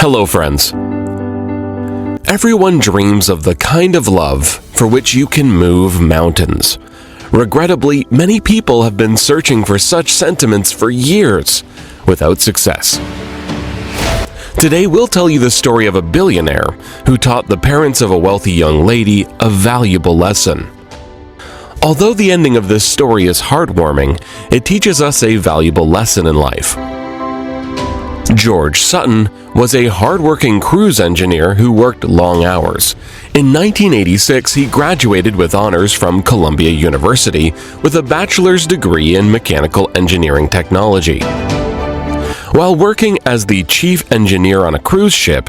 Hello, friends. Everyone dreams of the kind of love for which you can move mountains. Regrettably, many people have been searching for such sentiments for years, without success. Today, we'll tell you the story of a billionaire who taught the parents of a wealthy young lady a valuable lesson. Although the ending of this story is heartwarming, it teaches us a valuable lesson in life. George Sutton was a hardworking cruise engineer who worked long hours. In 1986, he graduated with honors from Columbia University with a bachelor's degree in mechanical engineering technology. While working as the chief engineer on a cruise ship,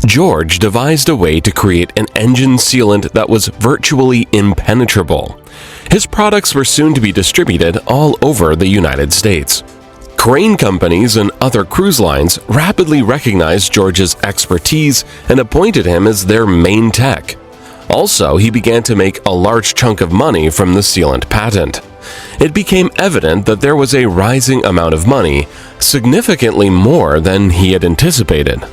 George devised a way to create an engine sealant that was virtually impenetrable. His products were soon to be distributed all over the United States. Crane companies and other cruise lines rapidly recognized George's expertise and appointed him as their main tech. Also, he began to make a large chunk of money from the sealant patent. It became evident that there was a rising amount of money, significantly more than he had anticipated.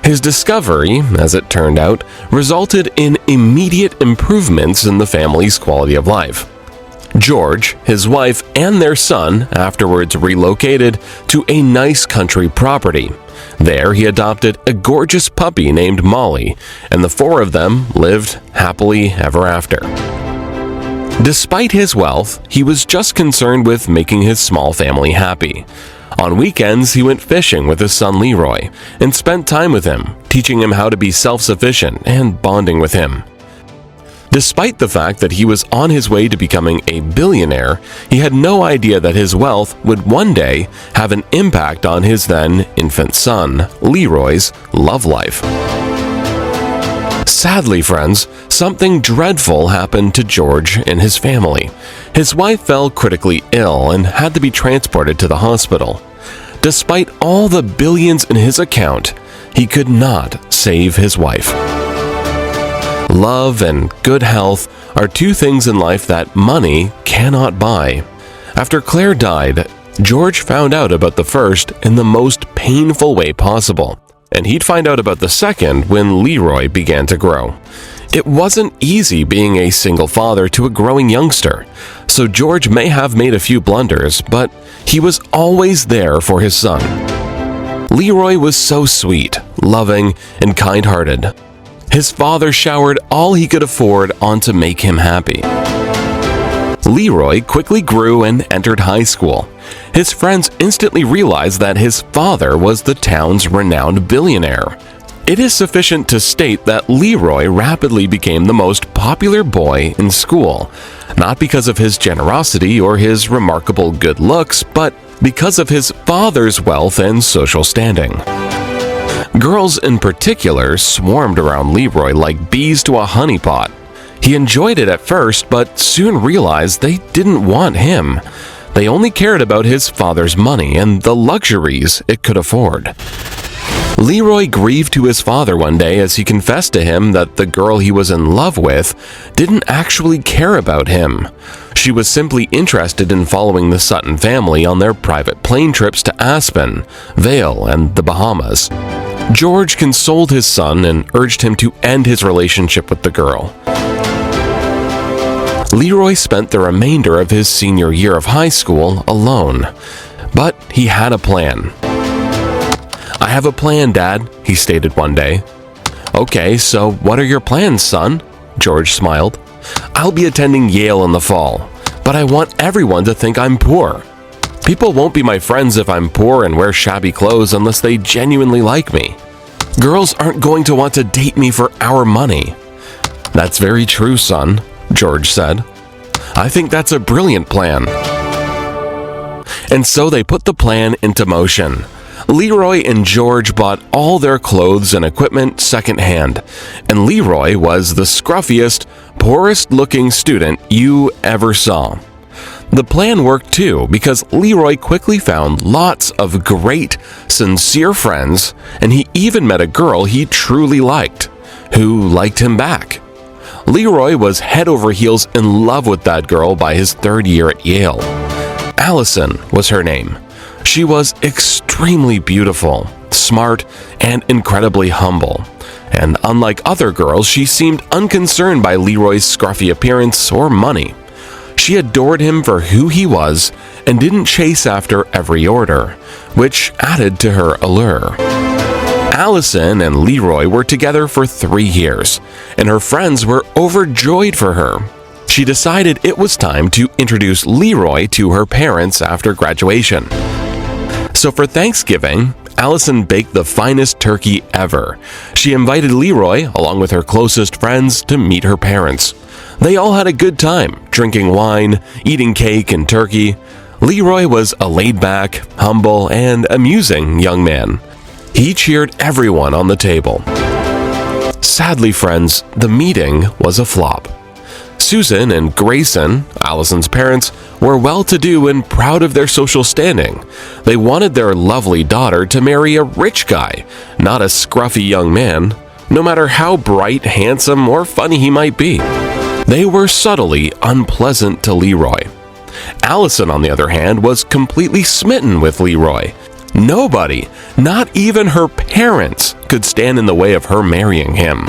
His discovery, as it turned out, resulted in immediate improvements in the family's quality of life. George, his wife, and their son afterwards relocated to a nice country property. There, he adopted a gorgeous puppy named Molly, and the four of them lived happily ever after. Despite his wealth, he was just concerned with making his small family happy. On weekends, he went fishing with his son Leroy and spent time with him, teaching him how to be self-sufficient and bonding with him. Despite the fact that he was on his way to becoming a billionaire, he had no idea that his wealth would one day have an impact on his then infant son, Leroy's, love life. Sadly, friends, something dreadful happened to George and his family. His wife fell critically ill and had to be transported to the hospital. Despite all the billions in his account, he could not save his wife. Love and good health are two things in life that money cannot buy. After Claire died, George found out about the first in the most painful way possible, and he'd find out about the second when Leroy began to grow. It wasn't easy being a single father to a growing youngster, so George may have made a few blunders, but he was always there for his son. Leroy was so sweet, loving, and kind-hearted. His father showered all he could afford on to make him happy. Leroy quickly grew and entered high school. His friends instantly realized that his father was the town's renowned billionaire. It is sufficient to state that Leroy rapidly became the most popular boy in school, not because of his generosity or his remarkable good looks, but because of his father's wealth and social standing. Girls in particular swarmed around Leroy like bees to a honeypot. He enjoyed it at first, but soon realized they didn't want him. They only cared about his father's money and the luxuries it could afford. Leroy grieved to his father one day as he confessed to him that the girl he was in love with didn't actually care about him. She was simply interested in following the Sutton family on their private plane trips to Aspen, Vail, and the Bahamas. George consoled his son and urged him to end his relationship with the girl. Leroy spent the remainder of his senior year of high school alone, but he had a plan. "I have a plan, Dad," he stated one day. "Okay, so what are your plans, son?" George smiled. "I'll be attending Yale in the fall, but I want everyone to think I'm poor. People won't be my friends if I'm poor and wear shabby clothes unless they genuinely like me. Girls aren't going to want to date me for our money." "That's very true, son," George said. "I think that's a brilliant plan." And so they put the plan into motion. Leroy and George bought all their clothes and equipment secondhand, and Leroy was the scruffiest, poorest-looking student you ever saw. The plan worked too, because Leroy quickly found lots of great, sincere friends, and he even met a girl he truly liked, who liked him back. Leroy was head over heels in love with that girl by his third year at Yale. Allison was her name. She was extremely beautiful, smart, and incredibly humble. And unlike other girls, she seemed unconcerned by Leroy's scruffy appearance or money. She adored him for who he was and didn't chase after every order, which added to her allure. Allison and Leroy were together for 3 years, and her friends were overjoyed for her. She decided it was time to introduce Leroy to her parents after graduation. So for Thanksgiving, Allison baked the finest turkey ever. She invited Leroy, along with her closest friends, to meet her parents. They all had a good time, drinking wine, eating cake and turkey. Leroy was a laid-back, humble, and amusing young man. He cheered everyone on the table. Sadly, friends, the meeting was a flop. Susan and Grayson, Allison's parents, were well-to-do and proud of their social standing. They wanted their lovely daughter to marry a rich guy, not a scruffy young man, no matter how bright, handsome, or funny he might be. They were subtly unpleasant to Leroy. Allison, on the other hand, was completely smitten with Leroy. Nobody, not even her parents, could stand in the way of her marrying him.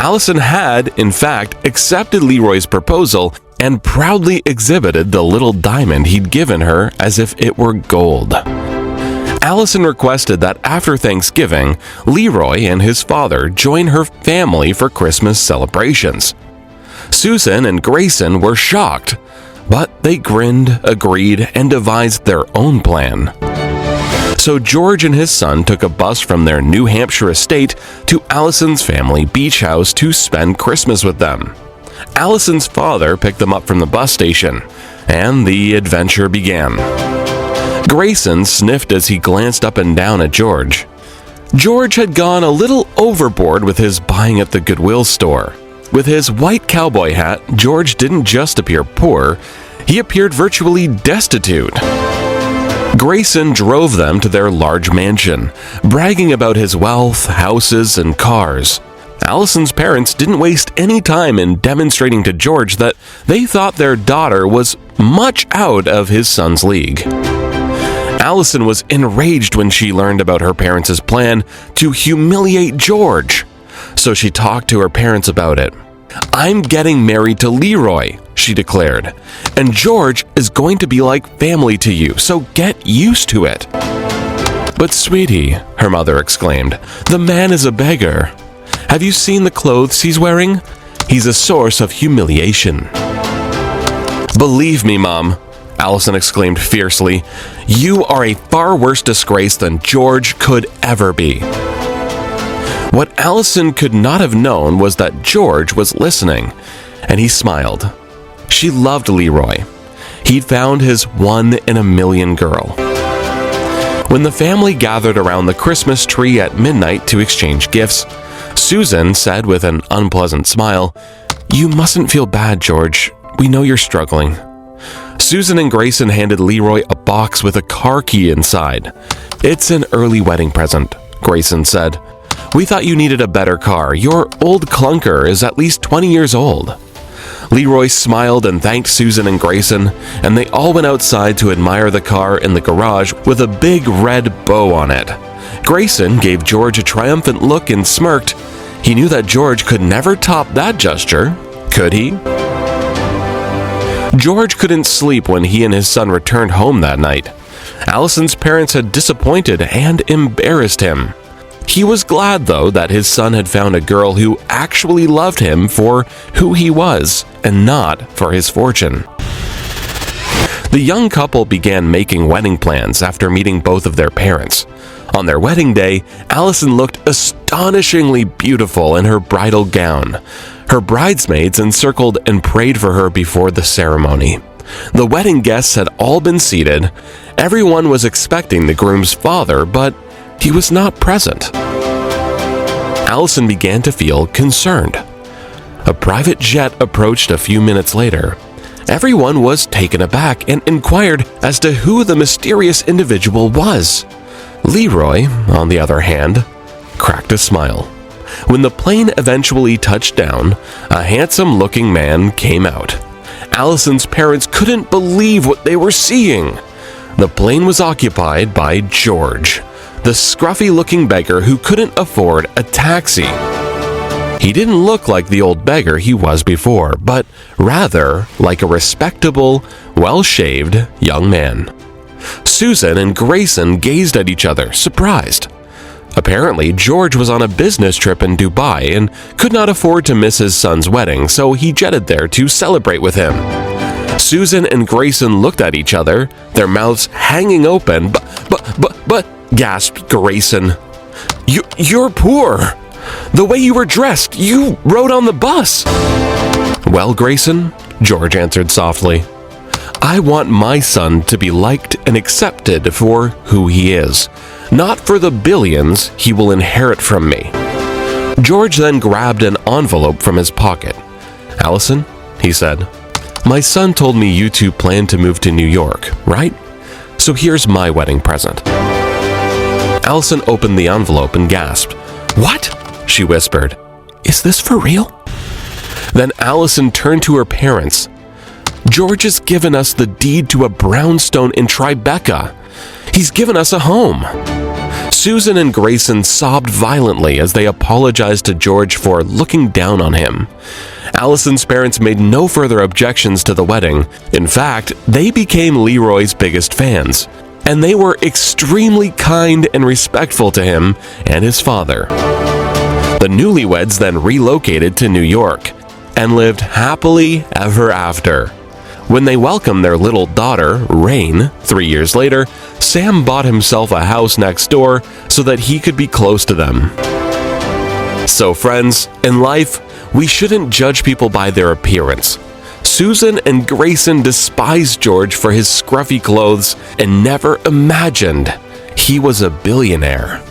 Allison had, in fact, accepted Leroy's proposal and proudly exhibited the little diamond he'd given her as if it were gold. Allison requested that after Thanksgiving, Leroy and his father join her family for Christmas celebrations. Susan and Grayson were shocked, but they grinned, agreed, and devised their own plan. So George and his son took a bus from their New Hampshire estate to Allison's family beach house to spend Christmas with them. Allison's father picked them up from the bus station, and the adventure began. Grayson sniffed as he glanced up and down at George. George had gone a little overboard with his buying at the Goodwill store. With his white cowboy hat, George didn't just appear poor, he appeared virtually destitute. Grayson drove them to their large mansion, bragging about his wealth, houses, and cars. Allison's parents didn't waste any time in demonstrating to George that they thought their daughter was much out of his son's league. Allison was enraged when she learned about her parents' plan to humiliate George, so she talked to her parents about it. "I'm getting married to Leroy," she declared, "and George is going to be like family to you, so get used to it." "But sweetie," her mother exclaimed, "the man is a beggar. Have you seen the clothes he's wearing? He's a source of humiliation." "Believe me, Mom," Allison exclaimed fiercely, "you are a far worse disgrace than George could ever be." What Allison could not have known was that George was listening, and he smiled. She loved Leroy. He'd found his one-in-a-million girl. When the family gathered around the Christmas tree at midnight to exchange gifts, Susan said with an unpleasant smile, "You mustn't feel bad, George. We know you're struggling." Susan and Grayson handed Leroy a box with a car key inside. "It's an early wedding present," Grayson said. "We thought you needed a better car. Your old clunker is at least 20 years old." Leroy smiled and thanked Susan and Grayson, and they all went outside to admire the car in the garage with a big red bow on it. Grayson gave George a triumphant look and smirked. He knew that George could never top that gesture, could he? George couldn't sleep when he and his son returned home that night. Allison's parents had disappointed and embarrassed him. He was glad, though, that his son had found a girl who actually loved him for who he was and not for his fortune. The young couple began making wedding plans after meeting both of their parents. On their wedding day, Allison looked astonishingly beautiful in her bridal gown. Her bridesmaids encircled and prayed for her before the ceremony. The wedding guests had all been seated. Everyone was expecting the groom's father, but he was not present. Allison began to feel concerned. A private jet approached a few minutes later. Everyone was taken aback and inquired as to who the mysterious individual was. Leroy, on the other hand, cracked a smile. When the plane eventually touched down, a handsome-looking man came out. Allison's parents couldn't believe what they were seeing. The plane was occupied by George, the scruffy-looking beggar who couldn't afford a taxi. He didn't look like the old beggar he was before, but rather like a respectable, well-shaved young man. Susan and Grayson gazed at each other, surprised. Apparently, George was on a business trip in Dubai and could not afford to miss his son's wedding, so he jetted there to celebrate with him. Susan and Grayson looked at each other, their mouths hanging open. But, gasped Grayson. You're poor. The way you were dressed, you rode on the bus. Well, Grayson, George answered softly, I want my son to be liked and accepted for who he is, not for the billions he will inherit from me. George then grabbed an envelope from his pocket. Allison, he said, my son told me you two plan to move to New York, right? So here's my wedding present. Allison opened the envelope and gasped. What? She whispered. Is this for real? Then Allison turned to her parents. George has given us the deed to a brownstone in Tribeca. He's given us a home. Susan and Grayson sobbed violently as they apologized to George for looking down on him. Allison's parents made no further objections to the wedding. In fact, they became Leroy's biggest fans, and they were extremely kind and respectful to him and his father. The newlyweds then relocated to New York and lived happily ever after. When they welcomed their little daughter, Rain, 3 years later, Sam bought himself a house next door so that he could be close to them. So friends, in life, we shouldn't judge people by their appearance. Susan and Grayson despised George for his scruffy clothes and never imagined he was a billionaire.